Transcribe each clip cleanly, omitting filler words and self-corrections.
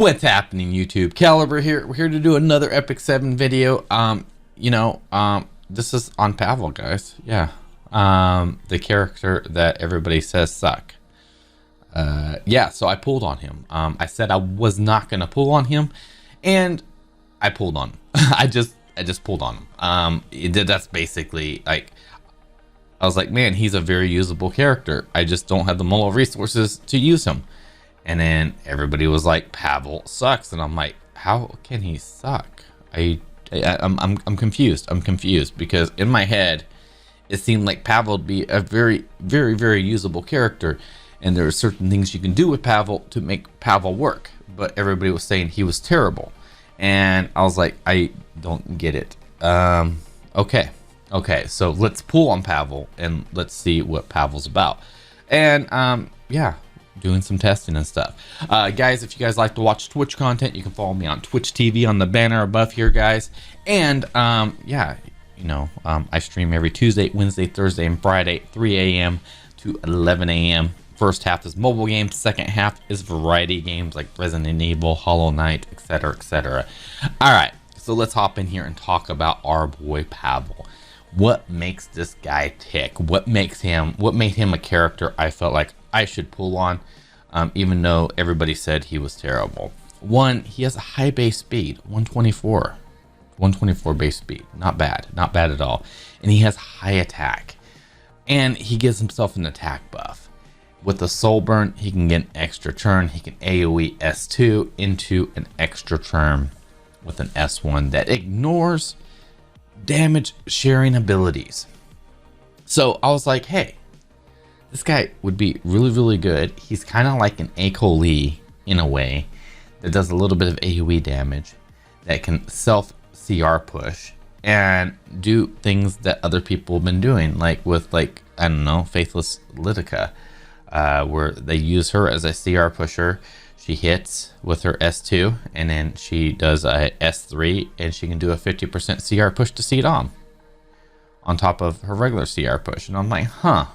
What's happening, YouTube? Caliber here. We're here to do another Epic 7 video. This is on Pavel, guys. Yeah. The character that everybody says suck. Yeah, so I pulled on him. I said I was not gonna pull on him, and I pulled on him. I just pulled on him. That's basically like, I was like, man, he's a very usable character. I just don't have the moral resources to use him. And then everybody was like, Pavel sucks, and I'm like, how can he suck? I'm confused. I'm confused because in my head, it seemed like Pavel would be a very, very, very usable character, and there are certain things you can do with Pavel to make Pavel work. But everybody was saying he was terrible, and I was like, I don't get it. Okay. So let's pull on Pavel and let's see what Pavel's about. And yeah. Doing some testing and stuff. Guys, if you guys like to watch Twitch content, you can follow me on Twitch TV on the banner above here, guys. And yeah, I stream every Tuesday, Wednesday, Thursday, and Friday, 3 a.m. to 11 a.m. First half is mobile games, second half is variety games like Resident Evil, Hollow Knight, etc., etc. All right, so let's hop in here and talk about our boy Pavel. What makes this guy tick? What made him a character I felt like I should pull on, even though everybody said he was terrible? One, he has a high base speed, 124 base speed. Not bad at all. And he has high attack, and he gives himself an attack buff. With the soul burn, he can get an extra turn. He can AoE S2 into an extra turn with an S1 that ignores damage sharing abilities. So I was like, hey, this guy would be really, really good. He's kind of like an Echo Lee in a way that does a little bit of AoE damage, that can self CR push and do things that other people have been doing, like with, I don't know, Faithless Litica, where they use her as a CR pusher. She hits with her S2, and then she does a S3, and she can do a 50% CR push to C-Dom on top of her regular CR push. And I'm like, huh,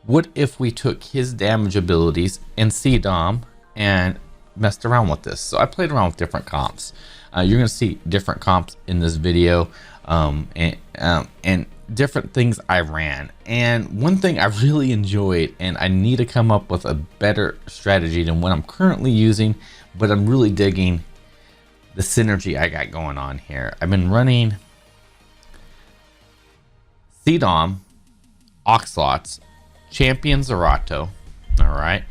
what if we took his damage abilities and C-Dom and messed around with this? So I played around with different comps. You're going to see different comps in this video, and different things I ran. And one thing I really enjoyed, and I need to come up with a better strategy than what I'm currently using, but I'm really digging the synergy I got going on here. I've been running C-Dom, Oxlots, Champion Zerato, all right,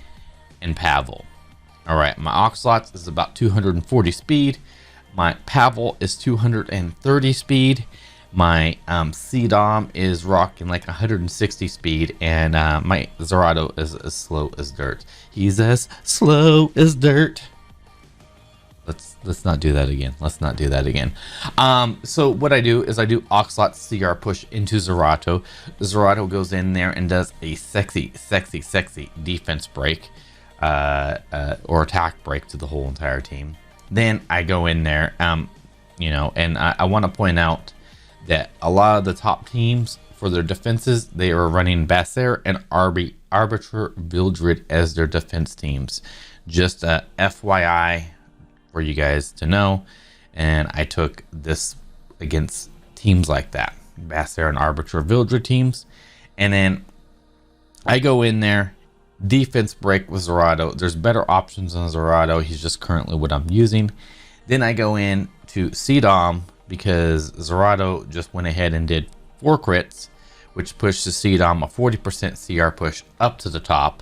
and Pavel. All right, my Oxlots is about 240 speed. My Pavel is 230 speed. My C-Dom is rocking like 160 speed, and my Zerato is as slow as dirt. He's as slow as dirt. Let's not do that again. Let's not do that again. So what I do is I do Oxlot CR push into Zerato. Zerato goes in there and does a sexy defense break, or attack break to the whole entire team. Then I go in there, and I want to point out that a lot of the top teams, for their defenses, they are running Basser and Arbiter Vildred as their defense teams. Just a FYI for you guys to know. And I took this against teams like that, Basser and Arbiter Vildred teams. And then I go in there, defense break with Zerato. There's better options on Zerato. He's just currently what I'm using. Then I go in to C-Dom, because Zerato just went ahead and did 4 crits, which pushed the C-Dom a 40% CR push up to the top.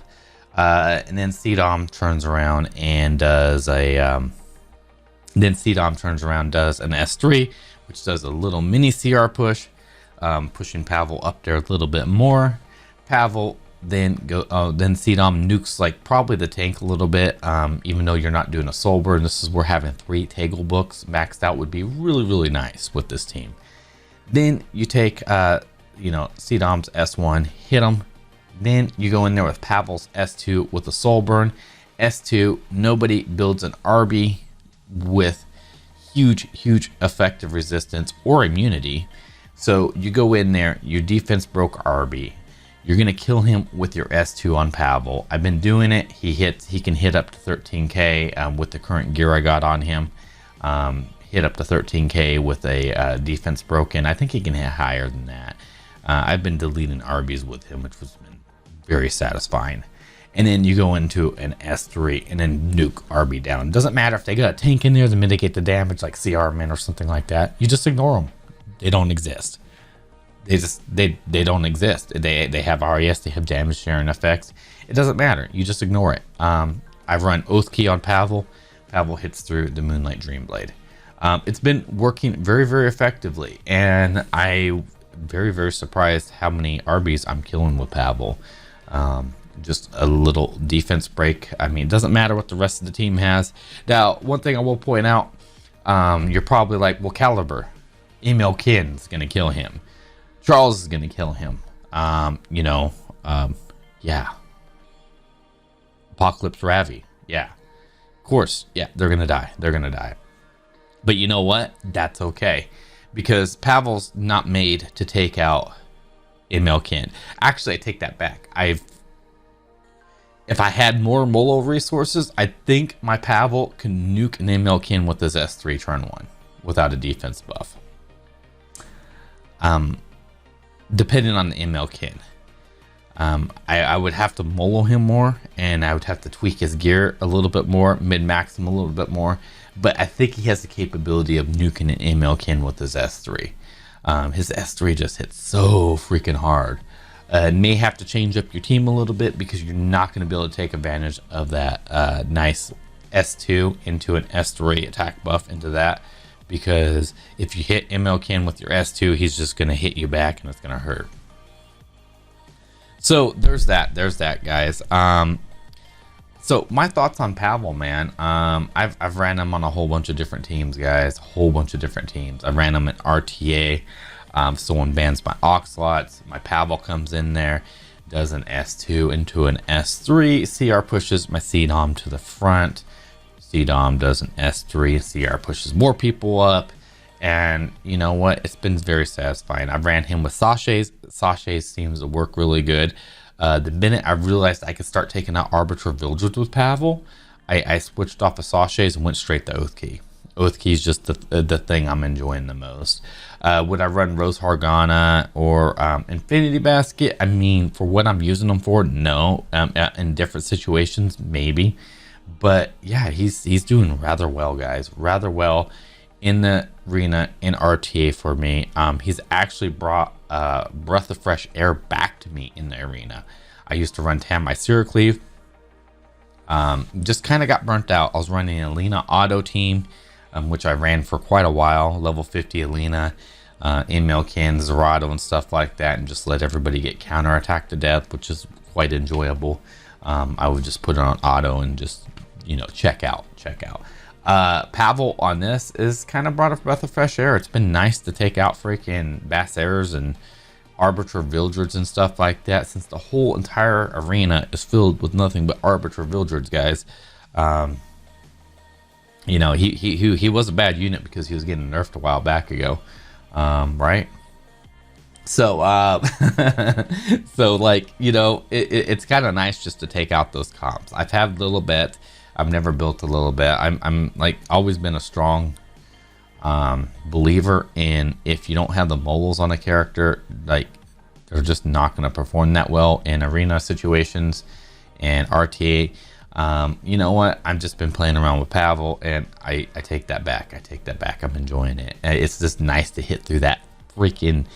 And then C-Dom turns around and does an S3, which does a little mini CR push, pushing Pavel up there a little bit more. Pavel then C-Dom nukes like probably the tank a little bit, even though you're not doing a soul burn. This is where having 3 Taggle books maxed out would be really, really nice with this team. Then you take C-Dom's S1, hit him. Then you go in there with Pavel's S2 with a soul burn. S2, nobody builds an RB with huge effective resistance or immunity. So you go in there, you defense broke RB. You're gonna kill him with your S2 on Pavel. I've been doing it. He can hit up to 13k with the current gear I got on him. Hit up to 13k with a defense broken. I think he can hit higher than that. I've been deleting RBs with him, which was been very satisfying. And then you go into an S3 and then nuke RB down. Doesn't matter if they got a tank in there to mitigate the damage, like CR men or something like that. You just ignore them. They don't exist. They don't exist. They have RES, they have damage sharing effects. It doesn't matter. You just ignore it. I've run Oath Key on Pavel. Pavel hits through the Moonlight Dreamblade. It's been working very, very effectively, and I very, very surprised how many RBs I'm killing with Pavel. Just a little defense break. I mean, it doesn't matter what the rest of the team has. Now, one thing I will point out, you're probably like, well, Caliber, Emil Kin's gonna kill him. Charles is gonna kill him. Yeah. Apocalypse Ravi, yeah. Of course, yeah, they're gonna die. They're gonna die. But you know what? That's okay, because Pavel's not made to take out Emil Kin. Actually, I take that back. If I had more Molo resources, I think my Pavel can nuke an Emil Kin with his S3 turn 1 without a defense buff. Depending on the Emil Kin. I would have to Molo him more, and I would have to tweak his gear a little bit more, min-max him a little bit more. But I think he has the capability of nuking an Emil Kin with his S3. His S3 just hits so freaking hard. May have to change up your team a little bit, because you're not going to be able to take advantage of that nice S2 into an S3 attack buff into that. Because if you hit Emil Kin with your S2, he's just going to hit you back, and it's going to hurt. So there's that guys. So my thoughts on Pavel, man. I've ran him on a whole bunch of different teams, guys. A whole bunch of different teams. I ran him at RTA. Someone bans my Oxlots. My Pavel comes in there, does an S2 into an S3. CR pushes my CDOM to the front. CDOM does an S3. CR pushes more people up. And you know what? It's been very satisfying. I ran him with Sachets. Sachets seems to work really good. The minute I realized I could start taking out Arbiter Villagers with Pavel, I switched off of Sachets and went straight to Oath Key. Oath Key is just the thing I'm enjoying the most. Would I run Rose Hargana or Infinity Basket? I mean, for what I'm using them for, no. In different situations, maybe. But yeah, he's doing rather well, guys. Rather well in the arena in RTA for me. He's actually brought Breath of Fresh Air back to me in the arena. I used to run Tam my Syracleve. Just kind of got burnt out. I was running an Alina auto team, which I ran for quite a while. Level 50 Alina, Emil Kin, Zerato, and stuff like that, and just let everybody get counterattacked to death, which is quite enjoyable. I would just put it on auto and just, check out. Pavel on this is kind of brought a breath of fresh air. It's been nice to take out freaking Bassairs and Arbiter Villagers and stuff like that, since the whole entire arena is filled with nothing but Arbiter Villagers, guys. He was a bad unit because he was getting nerfed a while back ago, right? So it's kind of nice just to take out those comps. I've had a little bit. I've never built a little bit. I'm like always been a strong believer in, if you don't have the mobiles on a character, like they're just not going to perform that well in arena situations and RTA. You know what? I've just been playing around with Pavel, and I take that back. I'm enjoying it. It's just nice to hit through that freaking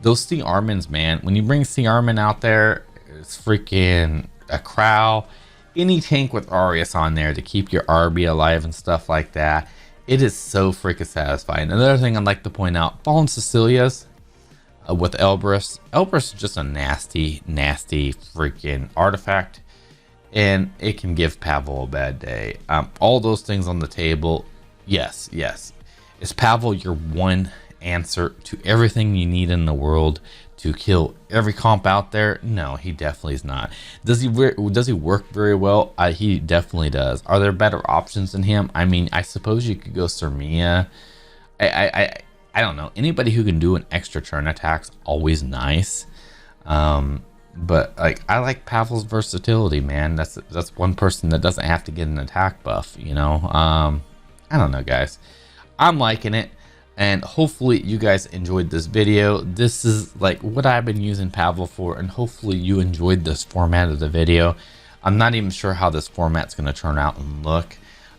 those C Armins, man. When you bring C Armin out there, it's freaking a Crow. Any tank with Arius on there to keep your RB alive and stuff like that. It is so freaking satisfying. Another thing I'd like to point out, Fallen Cecilia's with Elbrus. Elbrus is just a nasty freaking artifact, and it can give Pavel a bad day. All those things on the table, yes. Is Pavel your one answer to everything you need in the world to kill every comp out there? No, he definitely is not. Does he work very well? He definitely does. Are there better options than him? I mean, I suppose you could go Sermia. I don't know. Anybody who can do an extra turn attack's always nice. But like, I like Pavel's versatility, man. That's one person that doesn't have to get an attack buff, you know. I don't know, guys. I'm liking it, and hopefully you guys enjoyed this video. This is like what I've been using Pavel for, and hopefully you enjoyed this format of the video. I'm not even sure how this format's going to turn out and look.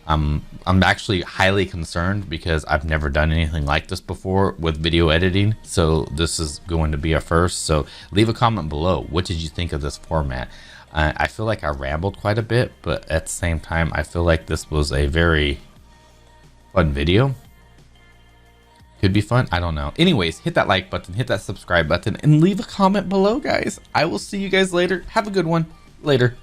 I'm actually highly concerned because I've never done anything like this before with video editing, so this is going to be a first. So leave a comment below. What did you think of this format? I feel like I rambled quite a bit, but at the same time I feel like this was a very fun video. Could be fun, I don't know. Anyways, hit that like button, hit that subscribe button, and leave a comment below, guys. I will see you guys later. Have a good one. Later.